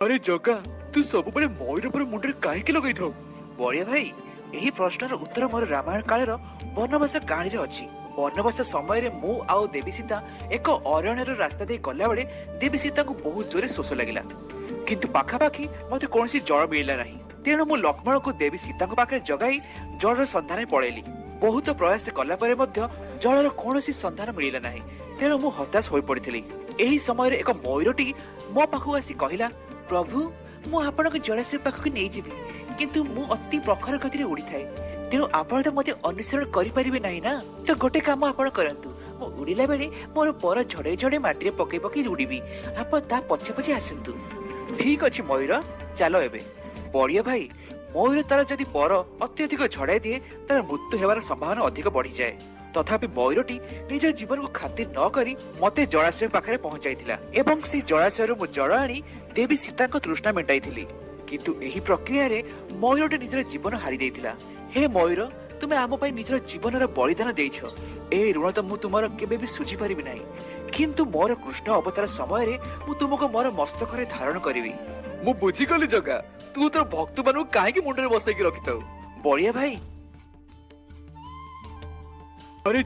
अरे जगा तू सब मयूर पर मुंडे कहीं लगे था। बड़िया भाई यही प्रश्नर उत्तर मोर रामायण कालर वनवास कहानी अच्छी। वनवास समय मु आउ देवी सीता एक अरण्यर रास्ता दे गला बेले देवी सीता को बहुत जोरे शोष लगिला, किंतु पाखापाखि मते कौनसी जल मिलला नहीं। तेणु मु लक्ष्मण को देवी सीता को पाखे जगाई जलर सन्धान पड़ेली। बहुत प्रयास कला परे मध्य जलर कौनसी सन्धान मिलला नहीं। तेणु मु हताश होई पड़िथिली। एही समय एक मयूरटी मो पाखु आसी कहिला, प्रभु मु आपनक जलाशय पाखक नहीं जीवी, किंतु मु अति प्रखर गति उड़ी थाए। तेणु आपण तो मते अनुसरण करि परिबे नाही ना। तो गोटे काम आपण करंतु, मु उड़ीला बेले मोर पर झड़े झड़े माटी रे पकई पकई उड़ीबी, आप ता पछे पछे आसंतु। ठीक अछि मयूर, चलो एबे। बड़िया भाई मयूर तार जदि पर अत्यधिक झड़ाई दिए तार मृत्यु हेबार संभावना अधिक बढ़ी जाए। तथापि मयूरटी निज जीवन को खातिर न करी मते जलाशय पाखरे पहुंचाइथिला एवं से जलाशय मु जल आनी देवी सीता को तृष्णा मेटाइथिली। किंतु एही प्रक्रिया रे मयूरटी निजर जीवन हारि देइथिला। हे मयूर, तुमे आम पई निजर जीवनर बलिदान देइछो। ए ऋण तो मु तुमर केबे भी सुझी परिबि नाही, किंतु मोर कृष्ण अवतार समय रे मु तुमको मोर मस्तक रे धारण करिवि। मु बुझी गली जगा, तू तोर भक्त मानु काहे मुंडे बसैकी रखिथौ। बड़िया भाई अरे